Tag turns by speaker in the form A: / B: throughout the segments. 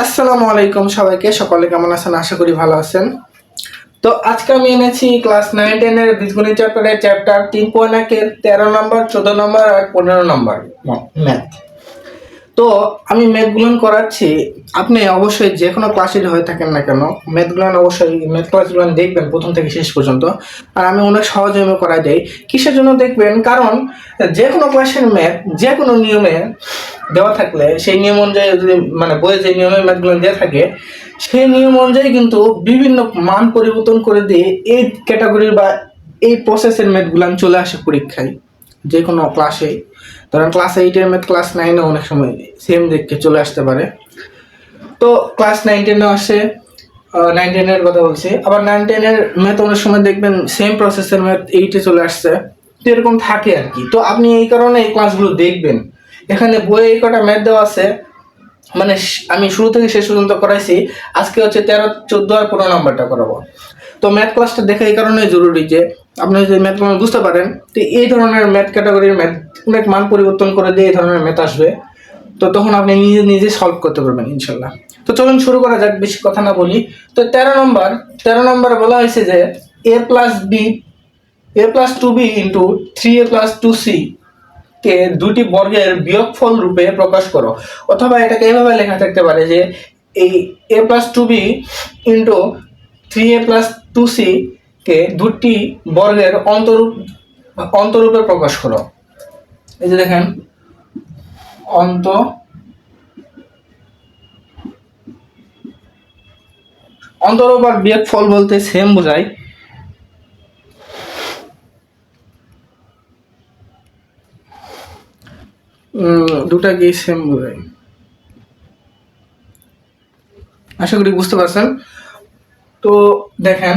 A: আসসালামু আলাইকুম সবাইকে। সকলে কেমন আছেন? আশা করি ভালো আছেন। তো আজকে আমি এনেছি ক্লাস 9-10 এর বীজগণিত চ্যাপ্টারের চ্যাপ্টার 3.1 এর 13 নম্বর, 14 নম্বর আর 15 নম্বর ম্যাথ। তো আমি ম্যাথগুলো করাচ্ছি। আপনি অবশ্যই যে কোনো ক্লাসের হয়ে থাকেন না কেন, ম্যাথগুলো অবশ্যই ম্যাথ ক্লাসগুলো দেখবেন প্রথম থেকে শেষ পর্যন্ত। আর আমি অনেক সহজে করাই দেই। কিসের জন্য দেখবেন? কারণ যে কোনো ক্লাসের ম্যাথ যে কোনো নিয়মে দেওয়া থাকলে সেই নিয়ম অনুযায়ী যদি বইয়ে যে নিয়মে ম্যাথগুলো দেওয়া থাকে সেই নিয়ম অনুযায়ী কিন্তু বিভিন্ন মান পরিবর্তন করে দিয়ে এই ক্যাটাগরির বা এই প্রসেসের ম্যাথগুলো চলে আসে পরীক্ষায় যে কোনো ক্লাসে। ধরেন ক্লাস 8-এর ম্যাথ ক্লাস 9-এ অনেক সময় সেম দেখে চলে আসতে পারে। তো ক্লাস 9-10-এও আসে, 9-10-এর কথা বলছি। আবার 9-10-এর ম্যাথ অনেক সময় দেখবেন সেম প্রসেসের ম্যাথ 8-এ চলে আসছে। তো এরকম থাকে আর কি। তো আপনি এই কারণে এই ক্লাসগুলো দেখবেন। এখানে বইয়ে এই কটা ম্যাথ দেওয়া আছে, আমি শুরু থেকে শেষ পর্যন্ত করাইছি। আজকে হচ্ছে 13, 14 আর 15 নাম্বারটা করাবো। তো ম্যাথ ক্লাসটা দেখা এই কারণে জরুরি যে আপনি যদি ম্যাথগুলো বুঝতে পারেন তো এই ধরনের ম্যাথ ক্যাটাগরির ম্যাথ অনেক মান পরিবর্তন করে দিয়ে এই ধরনের ম্যাথ আসবে। তো তখন আপনি নিজে নিজে সলভ করতে পারবেন ইনশাল্লাহ। তো চলুন শুরু করা যাক, বেশি কথা না বলি। তো 13 নম্বর বলা হয়েছে যে a plus 2b into 3a plus 2c কে দুটি বর্গের বিয়োগফল রূপে প্রকাশ করো। অথবা এটাকে এভাবে লেখা থাকতে পারে যে এই a plus 2b into 3a plus 2c কে দুটি বর্গের অন্তরূপে প্রকাশ করো। এই যে দেখেন, অন্তরূপ আর বিয়োগফল বলতে সেম বোঝায়। দুটাকেই সেম বোঝায়, আশা করি বুঝতে পারছেন। তো দেখেন,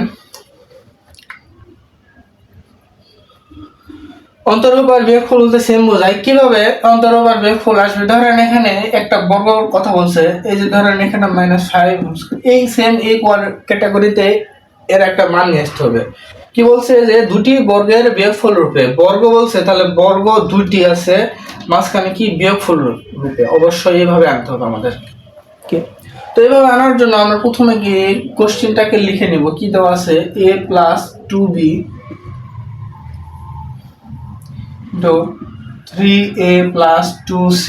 A: অন্তরূপ আর বিয়োগফল বলতে সেম বোঝায়। কিভাবে অন্তরূপ আর বিয়োগফল আসবে? ধরেন এখানে একটা বর্গর কথা বলছে, এই যে ধরেন এখানে -5, এই সেম এই ক্যাটাগরিতে এর একটা মান নিয়ে আসতে হবে। কি বলছে যে দুটি বর্গের বিয়োগফল রূপে, বর্গ বলছে তাহলে বর্গ দুটি আছে, মাঝখানে কি বিয়োগফল রূপে, অবশ্যই এইভাবে আনতে হবে আমাদের। তো এইভাবে আনার জন্য আমরা প্রথমে গিয়ে কোশ্চেনটাকে লিখে নিব। কি দেওয়া আছে? a plus 2b into 3a plus 2c।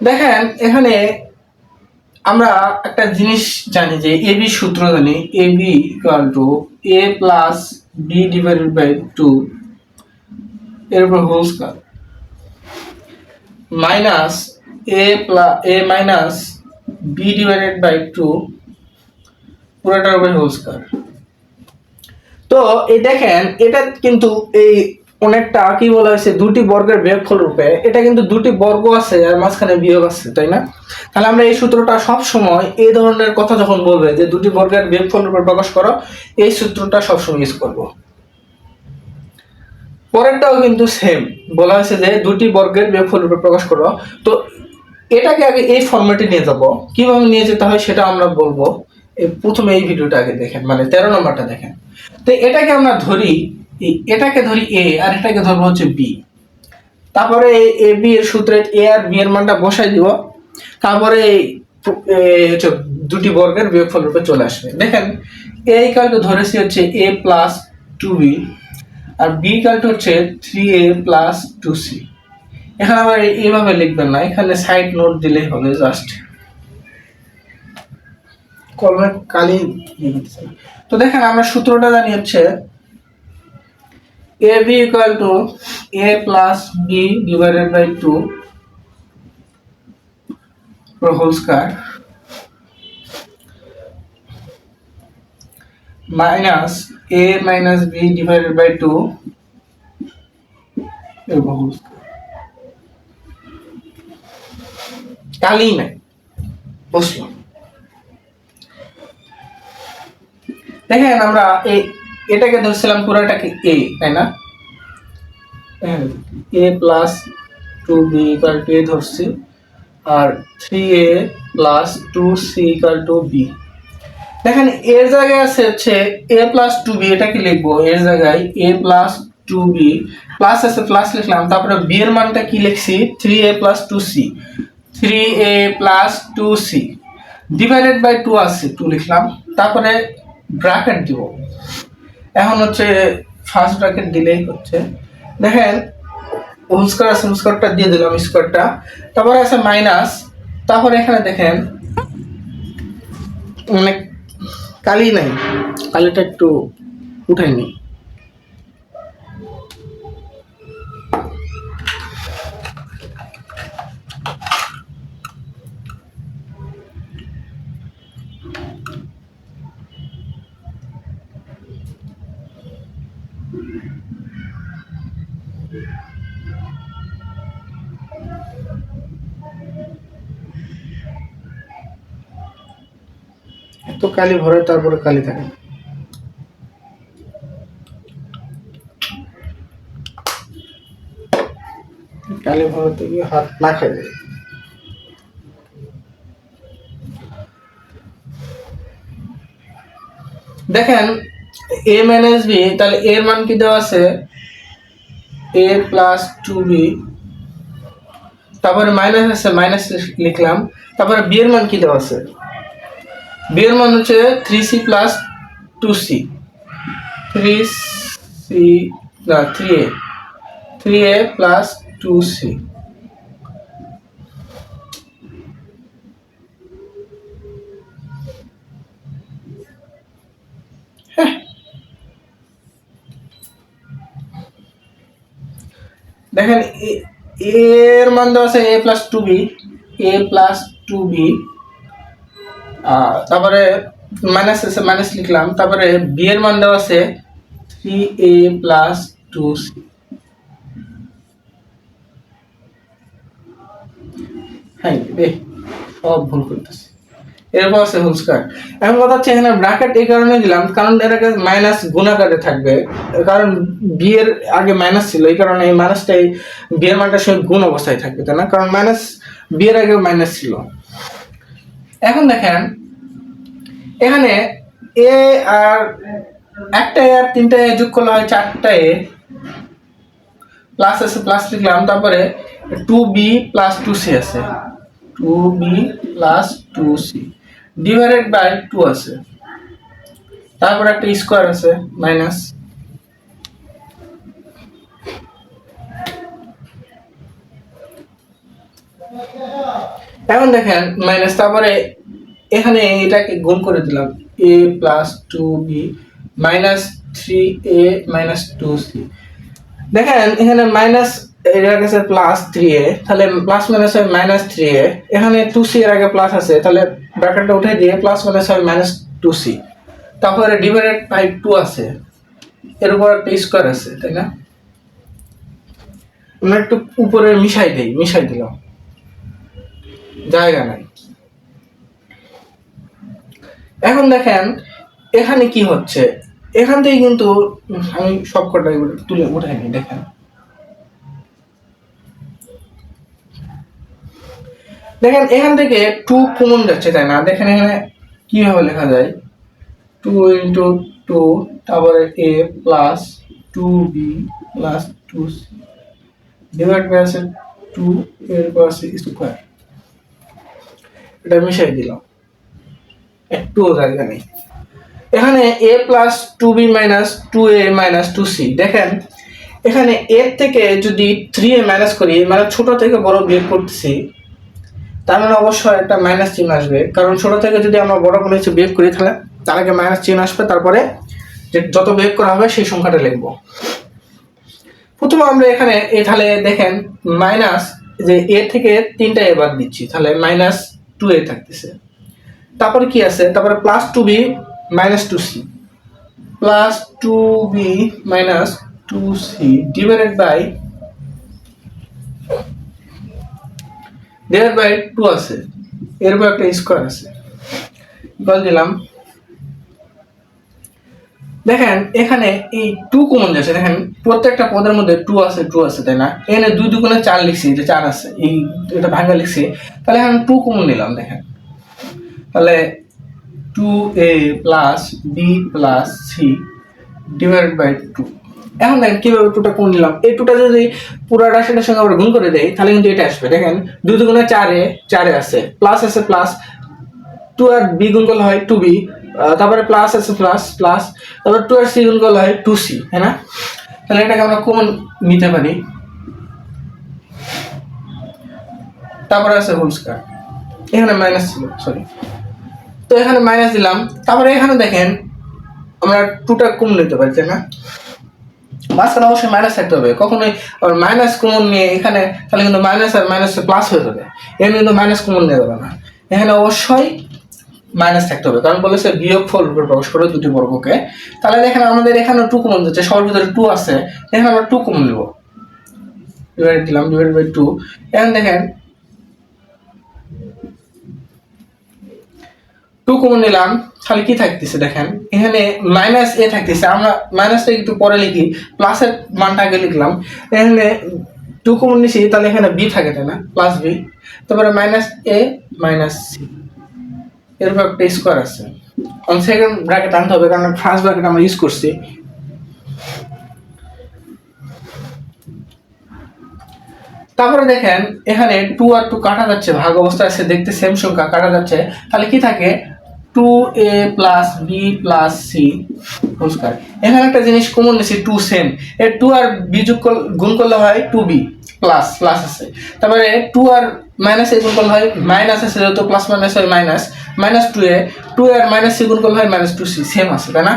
A: দেখেন এখানে আমরা একটা জিনিস জানি যে এবি সূত্র জানি, ab equal to a plus b divided by 2 এর উপর whole square minus a minus b divided by 2 পুরোটার উপর হোল স্কয়ার। তো এই দেখেন, এটা কিন্তু এই অনেকটা কি বলা হয়েছে, দুটি বর্গের বিয়োগফল রূপে। এটা কিন্তু দুটি বর্গ আছে আর মাঝখানে বিয়োগ আছে, তাই না? তাহলে আমরা এই সূত্রটা সব সময় এই ধরনের কথা যখন বলবে যে দুটি বর্গের বিয়োগফল রূপে প্রকাশ করো, এই সূত্রটা সবসময় ইউজ করব। পরেরটাও কিন্তু সেম বলা হয়েছে যে দুটি বর্গের বিয়োগফল রূপে প্রকাশ করো। তো এটাকে আগে এই ফরম্যাটে নিয়ে যাব। কিভাবে নিয়ে যেতে হয় সেটা আমরা বলবো। প্রথমে এই ভিডিওটা আগে দেখেন, 13 নম্বরটা দেখেন। তো এটাকে আমরা ধরি, এটাকে ধরি a আর এটাকে ধরবো হচ্ছে b। তারপরে a b এর সূত্রে a আর b এর মানটা বসাই দিব। তারপরে হচ্ছে দুটি বর্গের বিয়োগফল রূপে চলে আসবে। দেখেন a ইকুয়াল টু ধরেছি হচ্ছে a প্লাস 2b আর b ইকুয়াল টু হচ্ছে 3a প্লাস 2c। এখানে আবার এইভাবে লিখবেন না, এখানে সাইড নোট দিলেই হবে, জাস্ট কলমে কালি। তো দেখেন আমরা সূত্রটা জানি হচ্ছে ab equal to a plus b divided by 2 whole square minus a minus b divided by 2 whole square। কালি নাই, বুঝলাম। দেখেন আমরা এটাকে ধরছিলাম পুরোটাকে a, তাই না? a plus 2b equal to a ধরছি আর 3a plus 2c equal to b। দেখেন এর জায়গায় আছে হচ্ছে a প্লাস 2b, এটাকে লিখবো এর জায়গায় a plus two b plus আছে প্লাস লিখলাম, তারপরে বি এর মানটা কি লিখছি 3a plus 2c, 3a plus 2c divided by 2 আছে 2 লিখলাম, তারপরে ব্র্যাকেট দিব। এখন হচ্ছে ফার্স্ট ব্র্যাকেট দিলেই হচ্ছে, দেখেন হোল স্কয়ার আছে, হোল স্কয়ারটা দিয়ে দিলাম স্কয়ারটা, তারপরে আছে মাইনাস, তারপরে এখানে দেখেন মানে কালি নাই, কালিটা একটু উঠাই নি। তো কালি ভরে তারপরে কালি থাকে, কালি ভরাতে গিয়ে হাত না খাই যায়। দেখেন a মাইনাস বি, তাহলে এর মান কি দেওয়া আছে a প্লাস 2b, তারপরে মাইনাস আছে মাইনাস লিখলাম, তারপরে বি এর মান কি দেওয়া আছে, বি এর মান হচ্ছে 3c প্লাস 2c, 3c না 3a প্লাস 2c। দেখেন এর মান দেওয়া আছে a plus 2b, a plus 2b, তারপরে মাইনাস আছে মাইনাস লিখলাম, তারপরে বি এর মান দেওয়া আছে 3a প্লাস 2c। হ্যাঁ সব ভুল করতেছি, এরপর আছে হোল স্কয়ার। এখন কথা হচ্ছে এখানে ব্র্যাকেট এই কারণে দিলাম কারণ এটাকে মাইনাস গুণাকারে থাকবে, কারণ বি এর আগে মাইনাস ছিল, এই কারণে এই মাইনাসটাই বি এর মানটা সঙ্গে গুণ অবস্থায় থাকবে, তাই না, কারণ মাইনাস বি এর আগে মাইনাস ছিল। এখন দেখেন এখানে এ আর একটা এ আর তিনটা এ যোগ করলে হয় 4টা এ, প্লাস আছে প্লাস লিখলাম, তারপরে 2b প্লাস 2c আছে, 2b plus 2c divided by 2 আছে, তারপরে একটা স্কয়ার আছে মাইনাস, এখন দেখেন মাইনাস, তারপরে এখানে এটাকে গুণ করে দিলাম a plus 2b minus 3a minus 2c। দেখেন এখানে মাইনাস এর আগে আছে প্লাস 3a, তাহলে প্লাস মাইনাস হয় মাইনাস 3a, এখানে 2c এর আগে প্লাস আছে, তাহলে ব্র্যাকেটটা উঠে দিয়ে প্লাস মাইনাস হয় মাইনাস 2c, তারপরে ডিভাইডেড বাই 2 আছে, এর উপর একটা স্কয়ার আছে, তাই না, আমরা একটু উপরে মিশাই দিলাম, জায়গা নাই। এখন দেখেন এখানে কি হচ্ছে, এখান থেকে কিন্তু আমি সবকটা তুলে উঠাইনি, দেখেন দেখেন এখান থেকে 2 কমন যাচ্ছে, তাই না, দেখেন এখানে কিভাবে লেখা যায় 2 ইন্টু 2, তারপরে a plus 2b plus 2c divide by আছে 2 এর পর আছে স্কয়ার, এটা মিশাই দিলাম, একটু জায়গা নেই। এখানে a plus 2b minus 2a minus 2c, দেখেন এখানে এর থেকে যদি 3a মাইনাস করি, মানে ছোট থেকে বড় বিয়োগ করতেছি, তার মানে অবশ্যই একটা মাইনাস চিহ্ন আসবে, কারণ ছোট থেকে যদি আমরা বড় কোনো কিছু বিয়োগ করি তাহলে তার আগে মাইনাস চিহ্ন আসবে, তারপরে যে যত বিয়োগ করা হবে সেই সংখ্যাটা লিখবো। প্রথমে আমরা এখানে তাহলে দেখেন মাইনাস যে এ থেকে 3টা এ বাদ দিচ্ছি, তাহলে মাইনাস 2a থাকতেছে, তারপরে কি আছে, তারপরে plus 2b minus 2c, plus 2b minus 2c divided by 2 আছে, এরপর একটা স্কয়ার আছে, বল দিলাম। দেখেন এখানে এই 2 কমন যাচ্ছে, দেখেন প্রত্যেকটা পদের মধ্যে 2 আছে, তাই না, এখানে 2 2 4 লিখছি, যে 4 আছে, এই এটা ভাঙা লিখছি, তাহলে এখন 2 কমন নিলাম, দেখেন তাহলে 2a plus b plus c divided by 2, এখন দেখেন কিভাবে টুটা কোণ নিলাম, এই টুটা যদি পুরো রাশিটার সঙ্গে আমরা গুণ করে দেই তাহলে কিন্তু এটা আসবে। দেখেন 2 দুগুণে 4 আছে, প্লাস আছে প্লাস, 2 আর বি গুণ করলে হয় 2b, তারপরে প্লাস আছে প্লাস প্লাস, তারপর 2 আর সি গুণ করলে হয় 2c, তাই না? তাহলে এটাকে আমরা কমন নিতে পারি। তারপরে আছে হোল স্কয়ার, এখানে মাইনাস ছিল, সরি, তো এখানে মাইনাস দিলাম। তারপরে এখানে দেখেন আমরা টুটা কমন নিতে পারি, তাই না? মাঝখানে অবশ্যই মাইনাস থাকতে হবে, কখনোই আবার মাইনাস কমন নিয়ে এখানে তাহলে কিন্তু মাইনাস আর মাইনাস প্লাস হয়ে যাবে, এখানে কিন্তু মাইনাস কমন নিয়ে যাবে না, এখানে অবশ্যই মাইনাস থাকতে হবে, কারণ বলেছে বিয়োগফল রূপে প্রকাশ করে দুটি বর্গকে। তাহলে দেখেন আমাদের এখানে 2 কমন যাচ্ছে, সবার ভিতরে 2 আছে, এখানে আমরা 2 কমন নেব, ডিভাইড দিলাম, ডিভাইড বাই 2। এখন দেখেন 2 কমন নিলাম, তাহলে কি থাকতেছে দেখেন এখানে মাইনাস এ থাকতেছে, আমরা মাইনাসটা একটু পরে লিখি, প্লাসের মানটা আগে লিখলাম। এখানে 2 কমন নিছি, তাহলে এখানে বি থাকে, তাই না? প্লাস বি, তারপরে মাইনাস এ মাইনাস সি, এরপর একটা স্কোয়ার আছে, অন সেকেন্ড ব্র্যাকেট আনতে হবে কারণ ফার্স্ট ব্র্যাকেট আমরা ইউজ করছি। তারপরে দেখেন এখানে 2 আর 2 কাটা যাচ্ছে, ভাগ অবস্থায় আছে, দেখতে সেম সংখ্যা কাটা যাচ্ছে, তাহলে কি থাকে 2a plus b plus c whole square. এখানে একটা জিনিস কমন নিছি, 2 সেম, এর 2 আর বি যোগ গুণ করলে হয় 2b প্লাস প্লাস আছে, তারপরে 2 আর মাইনাস এ গুণ করলে হয় মাইনাস আছে, যেহেতু প্লাস মাইনাস হয় মাইনাস, মাইনাস 2 আর মাইনাস সি গুণ করলে হয় মাইনাস 2c, সেম আছে, তাই না?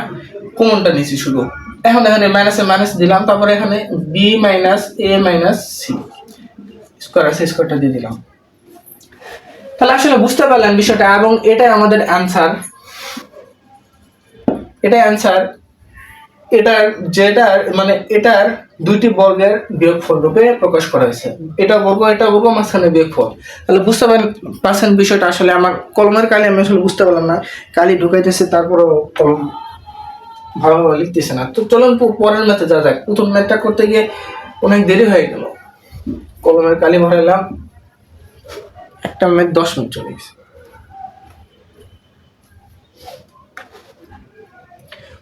A: কমনটা নিছি শুধু। এখন এখানে মাইনাসে মাইনাস দিলাম, তারপরে এখানে বি মাইনাস এ মাইনাস সি স্কয়ার আছে, স্কয়ারটা দিয়ে দিলাম। তাহলে আসলে বুঝতে পারলেন বিষয়টা, এবং এটাই আমাদের অ্যান্সার, এটাই অ্যান্সার। এটার যেটার মানে এটার দুইটি বর্গের বিয়োগফল রূপে প্রকাশ করা হয়েছে, এটা বর্গ মাঝখানে বিয়োগফল। তাহলে বুঝতে পারছেন বিষয়টা। আসলে আমার কলমের কালি আমি আসলে বুঝতে পারলাম না, কালি ঢুকাইতেছে তারপরও কলম ভালোভাবে লিখতেছে না। তো চলুন পরের ম্যাথে যা যাক, প্রথম ম্যাথটা করতে গিয়ে অনেক দেরি হয়ে গেল, কলমের কালি ভরাইলাম, একটা ম্যাথ 10 মিনিট চলে গেছে।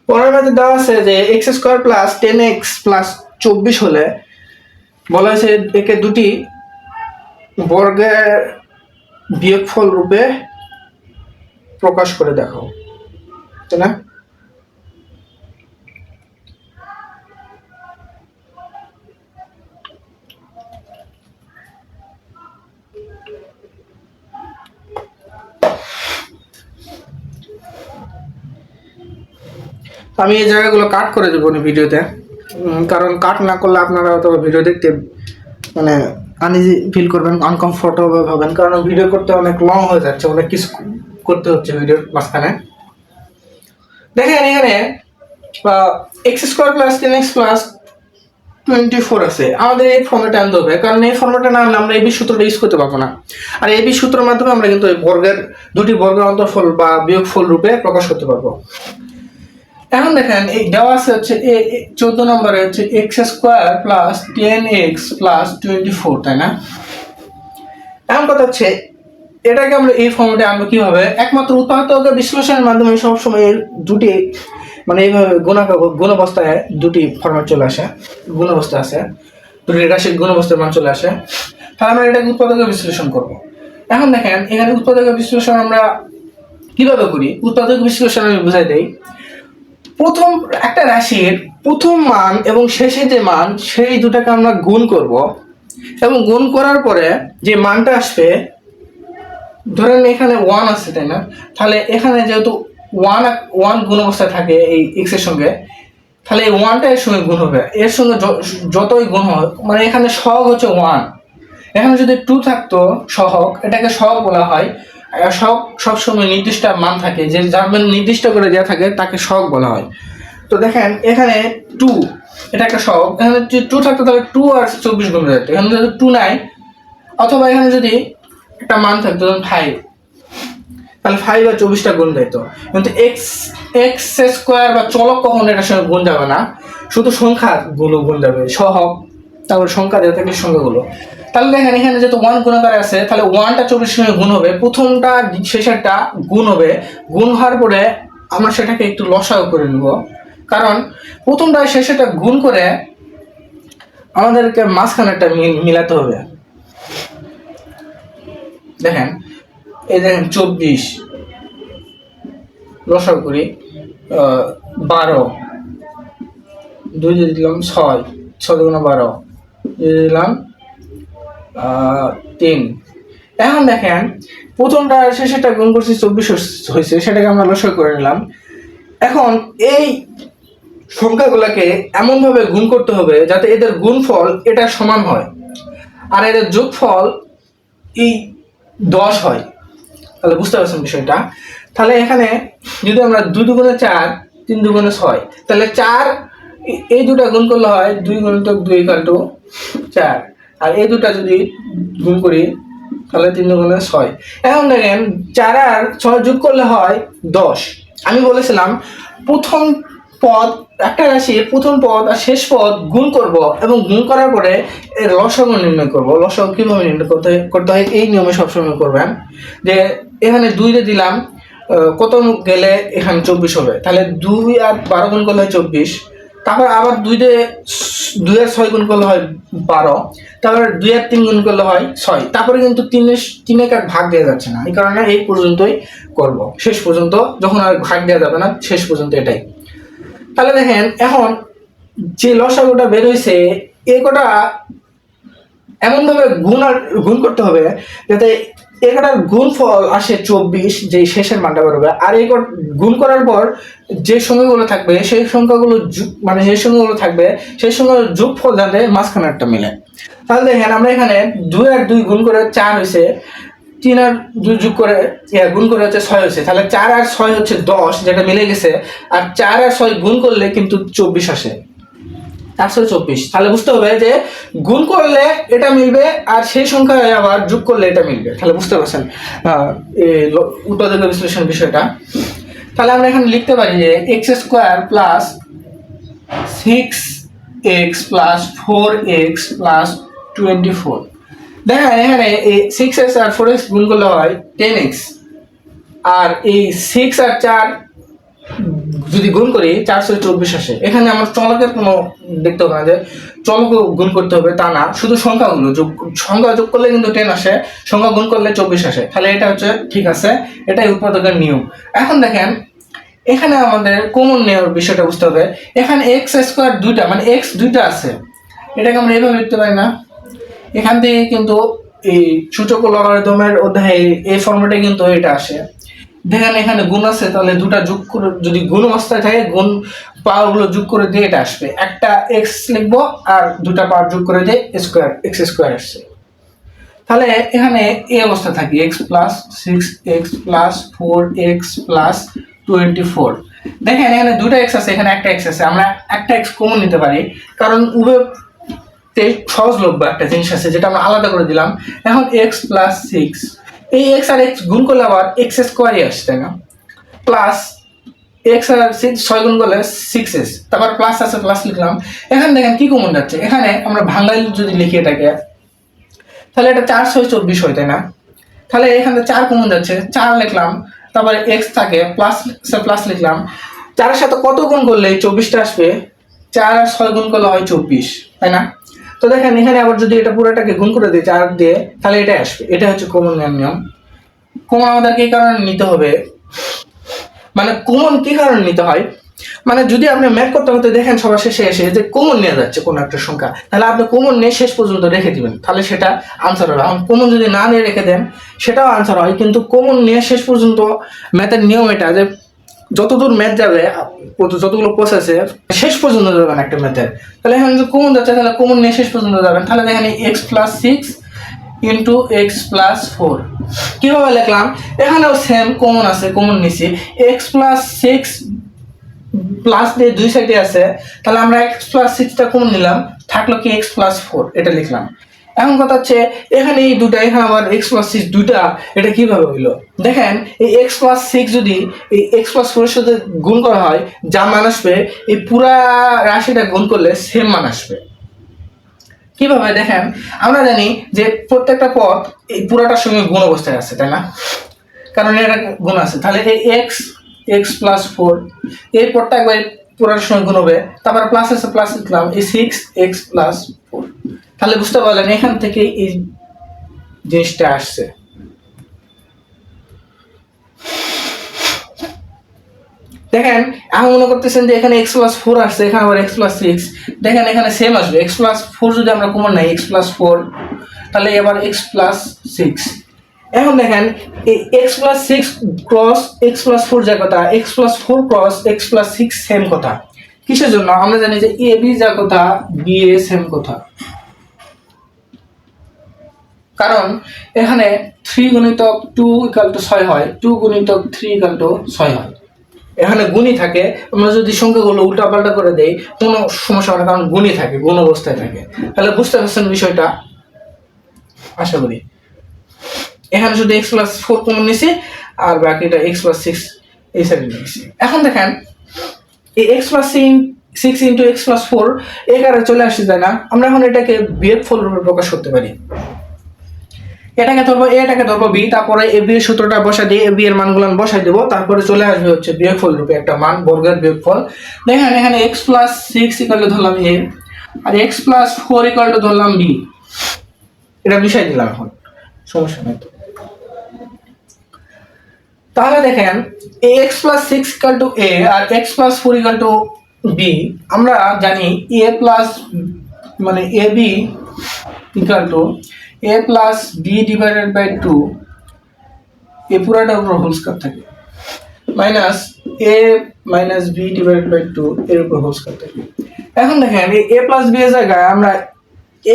A: পরের ম্যাথে দেওয়া আছে যে x square plus 10x plus 24 হলে বলা হয়েছে একে দুটি বর্গের বিয়োগফল রূপে প্রকাশ করে দেখাও, তাই না? আমি এই জায়গাগুলো কাট করে দেবো ভিডিওতে, কারণ কাট না করলে আপনারা হয়তো ভিডিও দেখতে মানে আনইজি ফিল করবেন, আনকমফোর্টেবল হবেন, কারণ ভিডিও করতে অনেক লং হয়ে যাচ্ছে, অনেক কিছু করতে হচ্ছে ভিডিওর মাঝখানে। দেখেন এখানে x square plus 10x plus 24 আছে, আমাদের এই ফর্মেটে আনতে হবে, কারণ এই ফর্মেটে না আনলে আমরা এবি সূত্রটা ইউজ করতে পারবো না। আর এবি সূত্রের মাধ্যমে আমরা কিন্তু এই বর্গের দুটি বর্গের অন্তর্ফল বা বিয়োগফল রূপে প্রকাশ করতে পারবো। এখন দেখেন এই দেওয়া আছে হচ্ছে 14 নম্বরে হচ্ছে x square plus 10x plus 24, তাই না? এখন কথা হচ্ছে এটাকে আমরা এই ফর্মেটে আনবো কিভাবে? একমাত্র উৎপাদকের বিশ্লেষণের মাধ্যমে সবসময় দুটি মানে এইভাবে গুণাবস্থায় দুটি ফর্মেট চলে আসে, গুণাবস্থা আছে, দুটি রাশির গুণাবস্থার মান চলে আসে, তাহলে আমরা এটাকে উৎপাদকের বিশ্লেষণ করব। এখন দেখেন এখানে উৎপাদকের বিশ্লেষণ আমরা কিভাবে করি, উৎপাদক বিশ্লেষণ আমি বুঝাই দেই। প্রথম একটা রাশির প্রথম মান এবং শেষে যে মান সেই দুটাকে আমরা গুণ করব, এবং গুণ করার পরে যে মানটা আসবে, ধরেন এখানে 1 আছে, তাই না? তাহলে এখানে যেহেতু 1 গুণ অবস্থায় থাকে এই x এর সঙ্গে, তাহলে এই 1টা এর সঙ্গে গুণ হবে, এর সঙ্গে যতই গুণ হয়, মানে এখানে সহগ হচ্ছে 1, এখানে যদি 2 থাকতো সহগ, এটাকে সহগ বলা হয়। সবসময় নির্দিষ্ট মান থাকে, যে যার মান নির্দিষ্ট করে দেওয়া থাকে তাকে সহগ বলা হয়। তো দেখেন এখানে 2, এটা একটা সহগ, এখানে যদি 2 থাকতো তাহলে 2 আর 24 গুণ হয়ে যেত, এখানে যদি 2 নাই, অথবা এখানে যদি একটা মান থাকতো 5, তাহলে 5 আর 24টা গুণ দিত। কিন্তু এক্স স্কোয়ার বা চলক কখনো এটার সঙ্গে গুণ যাবে না, শুধু সংখ্যাগুলো গুণ যাবে, সহগ তারপর সংখ্যা দেওয়া থাকলে সংখ্যাগুলো। তাহলে দেখেন এখানে যেহেতু 1 গুণাকারে আছে, তাহলে 1টা 24 সঙ্গে গুণ হবে, প্রথমটা শেষেরটা গুণ হবে, গুণ হওয়ার পরে আমরা সেটাকে একটু লসাগু করে নিব, কারণ প্রথমটা শেষেটা গুণ করে আমাদেরকে মাঝখানেরটা মিলাতে হবে। দেখেন এই দেখেন 24 লসাগু করি 12, 2 দিয়ে দিলাম 6, 6 দুগুণে 12, দিয়ে দিলাম 3। এখন দেখেন প্রথমটা শেষেরটা গুণ করছি 24 হয়েছে, সেটাকে আমরা লসাগু করে নিলাম। এখন এই সংখ্যাগুলোকে এমন ভাবে গুণ করতে হবে যাতে এদের গুণফল এটা সমান হয় আর এদের যোগফল এই 10 হয়। তাহলে বুঝতে পারছেন বিষয়টা। তাহলে এখানে যদি আমরা 2 দুগুণে 4, 3 দুগুণে 6, তাহলে 4 এই দুটা গুণ করলে হয় 2 গুণিতক 2 = 4, আর এই দুটা যদি গুণ করি তাহলে 3 দুগুণে 6। এখন দেখেন 4 আর 6 যোগ করলে হয় 10। আমি বলেছিলাম প্রথম পদ একটা রাশির প্রথম পদ আর শেষ পদ গুণ করব এবং গুণ করার পরে এর লসাগু নির্ণয় করব। লসাগু কিভাবে নির্ণয় করতে হয় এই নিয়মে সবসময় করবেন। যে এখানে 2 দিয়ে দিলাম, কত গেলে এখানে 24 হবে, তাহলে 2 আর 12 গুণ করলে হয় 24। তারপর আবার 2 আর 6 গুণ করলে হয় 12, তারপর 2 আর 3 গুণ করলে হয় 6। তারপরে কিন্তু 3 আর ভাগ দেওয়া যাচ্ছে না, এই কারণে এই পর্যন্তই করব, শেষ পর্যন্ত। যখন আর ভাগ দেওয়া যাবে না শেষ পর্যন্ত এটাই। তাহলে দেখেন এখন যে লসাগুটা বের হয়েছে এই কটা এমন ভাবে গুণ করতে হবে যাতে এই কটার গুণফল আসে 24, যে শেষের মানটা বেরোবে। আর এই গুণ করার পর যে সংখ্যাগুলো থাকবে সেই সংখ্যাগুলো মানে যে সংখ্যাগুলো থাকবে সেই সংখ্যাগুলোর যোগফল যাতে মাঝখানেরটা মিলে। তাহলে দেখেন আমরা এখানে 2 আর 2 গুণ করে 4 হয়েছে, 3 আর 2 যোগ করে গুণ করে হচ্ছে 6 হয়েছে। তাহলে 4 আর 6 হচ্ছে 10, যেটা মিলে গেছে। আর 4 আর 6 গুণ করলে কিন্তু 24 আসে, 424। তাহলে বুঝতে হবে যে গুণ করলে এটা মিলবে আর সেই সংখ্যায় আবার যোগ করলে এটা মিলবে। তাহলে বুঝতে পারছেন উৎপাদক বিশ্লেষণ বিষয়টা। তাহলে আমরা এখানে লিখতে পারি যে x² + 6x + 4x + 24। দেখেন এখানে এই 6x আর 4x গুণ করলে হয় 10x, আর এই 6 আর 4 যদি গুণ করি 424 আসে। এখানে আমার চলকের কোনো দেখতে হবে না যে চলক গুণ করতে হবে, তা না, শুধু সংখ্যাগুলো সংখ্যা যোগ করলে কিন্তু 10 আসে, সংখ্যা গুণ করলে 24 আসে। তাহলে এটা হচ্ছে ঠিক আছে, এটাই উৎপাদকের নিয়ম। এখন দেখেন এখানে আমাদের কমন নেওয়ার বিষয়টা বুঝতে হবে। এখানে x² দুইটা মানে x দুইটা আছে, এটাকে আমরা এইভাবে লিখতে পারি না। এখান থেকে কিন্তু এই সূচক ও লগারিদমের অধ্যায়ে এই ফর্মেটে কিন্তু এটা আসে। দেখেন এখানে গুণ আছে, তাহলে দুটা যোগ করে যদি গুণ অবস্থায় থাকে গুণ পাওয়ারগুলো যোগ করে দিয়ে এটা আসবে। একটা x লিখবো আর দুটা পাওয়ার যোগ করে দিয়ে x² আসছে। তাহলে এখানে এই অবস্থা থাকে x + 6x + 4x + 24। দেখেন এখানে দুটো x আছে, এখানে একটা x আছে, আমরা একটা x কমন নিতে পারি কারণ উভয়তে সহজলভ্য একটা জিনিস আছে যেটা আমরা আলাদা করে দিলাম। এখন x + 6, এই x আর x গুণ করলে আবার x² আসছে, তাই না? প্লাস x আর 6 গুণ করলে 6s, তারপর প্লাস আছে প্লাস লিখলাম। এখানে দেখেন কি কমন যাচ্ছে, এখানে আমরা ভাঙাইল যদি লিখি এটাকে তাহলে এটা 4 6 24 হয়, তাই না? তাহলে এখানে 4 কমন যাচ্ছে, 4 লিখলাম, তারপরে x থাকে প্লাস লিখলাম। 4 এর সাথে কত গুণ করলে 24টা আসবে? 4 আর 6 গুণ করলে হয় 24, তাই না? তো দেখেন এখানে আবার যদি এটা পুরোটাকে গুণ করে দিই 4 দিয়ে, তাহলে এটা আসবে। এটা হচ্ছে কমন নিয়ম। কমন আমাদেরকে এই কারণে নিতে হবে, মানে কমন কি কারণে নিতে হয়, মানে যদি আপনি ম্যাথ করতে করতে দেখেন সবার শেষে এসে যে কমন নেওয়া যাচ্ছে কোনো একটা সংখ্যা, তাহলে আপনি কমন নিয়ে শেষ পর্যন্ত রেখে দিবেন, তাহলে সেটা আনসার হবে। এখন কমন যদি না নিয়ে রেখে দেন সেটাও আনসার হয়, কিন্তু কমন নিয়ে শেষ পর্যন্ত ম্যাথের নিয়ম এটা যে যতদূর ম্যাথ যাবে যতগুলো প্রসেসে শেষ পর্যন্ত যাবেন একটা ম্যাথের। তাহলে এখানে যদি কমন যাচ্ছে তাহলে কমন নিয়ে শেষ পর্যন্ত যাবেন। তাহলে দেখেন x + 6 * x + 4 কিভাবে লিখলাম, এখানেও সেম কমন আছে, কমন নিছি। x + 6 প্লাস দিয়ে দুই সাইডে আছে, তাহলে আমরা x + 6টা কমন নিলাম, থাকলো কি x + 4, এটা লিখলাম। এখন কথা হচ্ছে এখানে এই দুটা, এখানে আবার x + 6 দুইটা, এটা কিভাবে হইলো? দেখেন এই x + 6 যদি এই x + 4 এর সাথে গুণ করা হয় যা মান আসবে, এই পুরা রাশিটা গুণ করলে সেম মান আসবে। কিভাবে দেখেন, আমরা জানি যে প্রত্যেকটা পদ এই পুরাটার সঙ্গে গুণ অবস্থায় আছে, তাই না? কারণ এর গুণ আছে। তাহলে এই x + 4 এই পদটা একবার পুরার সময় গুণ হবে, তারপরে প্লাস আছে প্লাস লিখলাম, এই 6x + 4। তাহলে বুঝতে পারলেন এখান থেকে এই জিনিসটা আসছে। দেখেন এখন মনে করতেছেন যে এখানে x + 4 আসছে, এখানে আবার x + 6, দেখেন এখানে সেম আসবে। x + 4 যদি আমরা কমন নেই, x + 4, তাহলে এবার x + 6। এখন দেখেন এই x + 6 ক্রস x + 4 যা কথা, x + 4 ক্রস x + 6 সেম কথা। কিসের জন্য? আমরা জানি যে a b যা কথা b a সেম কথা। কারণ এখানে 3 গুণিতক 2 = 6 হয়, 2 গুণিতক 3 = 6 হয়। এখানে গুণই থাকে, আমরা যদি সংখ্যাগুলো উল্টাপাল্টা করে দেই কোনো সমস্যা হয় না, কারণ গুণই থাকে, গুণ অবস্থায় থাকে। তাহলে বুঝতে পারছেন বিষয়টা আশা করি। এখানে শুধু x + 4 কমন নিছি আর বাকিটা x + 6 এই সাইডে নিয়েছি। এখন দেখেন এই x + 6 × x + 4 এই কারে চলে আসছে, তাই না? আমরা এখন এটাকে বিয়োগফল রূপে প্রকাশ করতে পারি। এটাকে ধরবো a, এটাকে ধরবো b, তারপরে a b এর সূত্রটা বসাই দিয়ে a b এর মানগুলো বসাই দেব, তারপরে চলে আসবে হচ্ছে বিয়োগফল রূপে একটা মান, বর্গের বিয়োগফল। দেখেন এখানে x + 6 = ধরলাম a আর x + 4 = ধরলাম b। এটা মিশাই দিলাম, এখন সমস্যা নেই তো। তাহলে দেখেন x + 6 = a R x + 4 = b। আমরা জানি a প্লাস মানে ab = a plus b divided by 2, এ পুরাটার উপর হোল স্কয়ার থাকে, minus a minus b divided by 2 এর উপর হোল স্কয়ার থাকে। এখন দেখেন এই a প্লাস b এর জায়গায় আমরা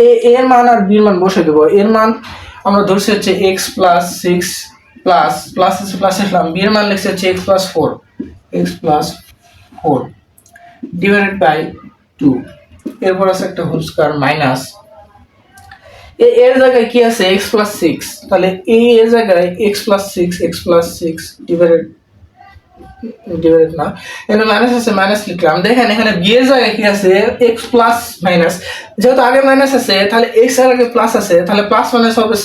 A: a এর মান আর b এর মান বসিয়ে দেব। এর মান আমরা ধরছি হচ্ছে x + 6 প্লাস প্লাস আছে প্লাস লিখলাম, b এর মান লিখছি হচ্ছে x + 4, x + 4 ডিভাইডেড বাই 2, এরপর আছে একটা হোল স্কয়ার মাইনাস এর জায়গায় কি আছে x + 6, তাহলে এর জায়গায় x + 6 x + 6 ডিভাইডেড না, এখানে মাইনাস আছে মাইনাস লিখলাম। দেখেন এখানে b এর জায়গায় কি আছে x প্লাস মাইনাস, যেহেতু আগে মাইনাস আছে তাহলে x এর আগে প্লাস আছে, তাহলে প্লাস মাইনাস হবে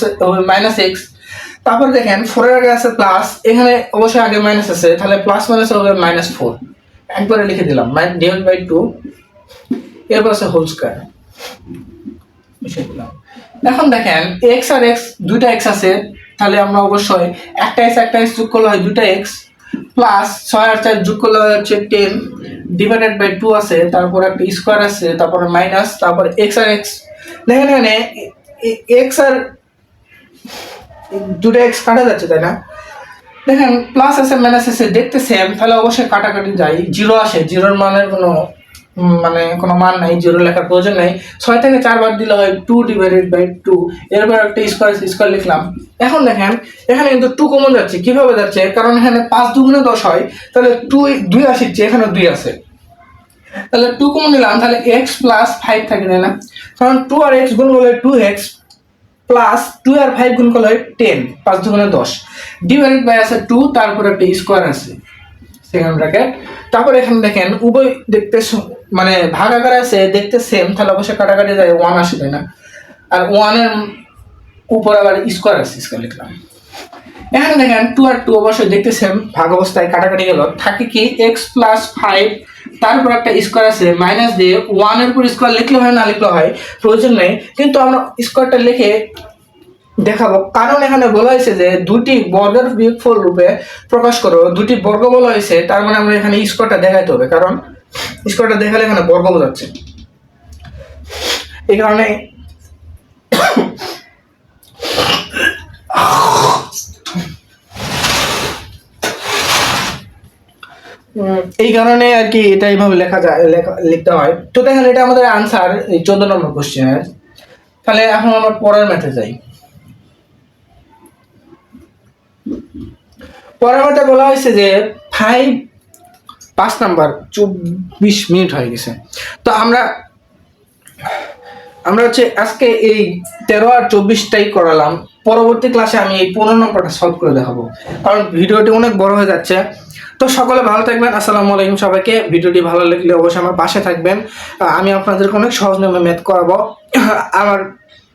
A: -x। তারপর দেখেন 4 এর আগে আছে প্লাস, এখানে অবশ্যই আগে মাইনাস আছে, তাহলে প্লাস মাইনাস হবে -4। একবারে লিখে দিলাম ডিভাইড বাই 2, এরপর আছে হোল স্কয়ার মিশিয়ে দিলাম। এখন দেখেন x আর x দুইটা x আছে, তাহলে আমরা অবশ্যই একটা x যোগ করলে হয় দুইটা x, প্লাস 6 আর 4 যোগ করলে হচ্ছে 10 ডিভাইডেড বাই 2 আছে, তারপর একটা স্কয়ার আছে, তারপর মাইনাস, তারপর x আর x। দেখেন এখানে x আর দুটো x কাটা যাচ্ছে, তাই না? দেখেন প্লাস আছে মাইনাস আছে দেখতে সেম, তাহলে অবশ্যই কাটাকাটি যায়, জিরো আসে, জিরোর মানের কোনো মান নাই, জিরো লেখার প্রয়োজন নাই। 6 থেকে 4 বাদ দিলে হয় 2 ডিভাইডেড বাই 2, এরপর একটা স্কয়ার লিখলাম। এখন দেখেন এখানে কিন্তু 2 কমন যাচ্ছে, কিভাবে যাচ্ছে? কারণ এখানে 5 × 2 = 10 হয়, তাহলে 2 আসছে, এখানে 2 আছে, তাহলে 2 কমন নিলাম, তাহলে x + 5 থাকে, তাই না? কারণ 2 আর x গুণ করলে 2x প্লাস 2 আর 5 গুণ করলে 10, 5 × 2 = 10 ডিভাইডেড বাই আছে 2, তারপর একটা স্কয়ার আছে সেকেন্ড ব্র্যাকেট। তারপর এখানে দেখেন উভয় দেখতে ভাগাকার আছে, দেখতে সেম, তাহলে অবশ্যই কাটাকাটি যায় 1 আসে, তাই না? আর 1 এর উপর আবার স্কয়ার আছে, স্কয়ার লিখলাম। এখানে দেখেন 2 আর 2 অবশ্যই দেখতে সেম, ভাগ অবস্থায় কাটাকাটি গেল, থাকে কি x + 5, তারপর একটা স্কয়ার আছে মাইনাস দিয়ে 1 এর উপর স্কয়ার লিখলে হয় না লিখলে হয়, প্রয়োজন নেই, কিন্তু আমরা স্কয়ারটা লিখে দেখাবো, কারণ এখানে বলা হয়েছে যে দুটি বর্গের বিয়োগফল রূপে প্রকাশ করো, দুটি বর্গ বলা হয়েছে, তার মানে আমরা এখানে স্কয়ারটা দেখাইতে হবে, কারণ স্কয়ারটা দেখালে এখানে বর্গ বোঝাচ্ছে। এই কারণে আর কি এটা এইভাবে লিখতে হয়। তো দেখেন এটা আমাদের আনসার, এই 14 নম্বর কোশ্চেনের। তাহলে এখন আমরা পরের ম্যাথে যাই। পরের ম্যাথে বলা হয়েছে যে 5 নাম্বার 24 মিনিট হয়ে গেছে। তো আমরা হচ্ছে আজকে এই 13 আর 24টাই করালাম, পরবর্তী ক্লাসে আমি এই 15 নম্বরটা সলভ করে দেখাবো, কারণ ভিডিওটি অনেক বড় হয়ে যাচ্ছে। তো সকলে ভালো থাকবেন, আসসালামু আলাইকুম সবাইকে। ভিডিওটি ভালো লাগলে অবশ্যই আমার পাশে থাকবেন, আমি আপনাদেরকে অনেক সহজ নিয়মে ম্যাথ করাবো। আমার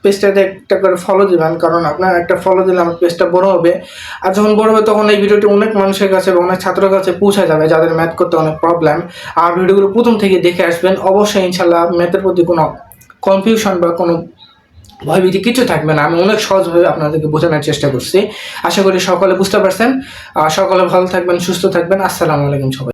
A: পেজটাতে একটা করে ফলো দিবেন, কারণ আপনার একটা ফলো দিলে আমার পেজটা বড় হবে। আর যখন বড় হবে তখন এই ভিডিওটি অনেক মানুষের কাছে বা অনেক ছাত্রের কাছে পৌঁছে যাবে যাদের ম্যাথ করতে অনেক প্রবলেম। আর ভিডিওগুলো প্রথম থেকে দেখে আসবেন, অবশ্যই ইনশাল্লাহ ম্যাথের প্রতি কোনো কনফিউশন বা কোনো ভয়ভীতি কিছু থাকবে না। আমি অনেক সহজভাবে আপনাদেরকে বোঝানোর চেষ্টা করছি। আশা করি সকলে বুঝতে পারছেন। সকলে ভালো থাকবেন, সুস্থ থাকবেন। আসসালামু আলাইকুম সবাই।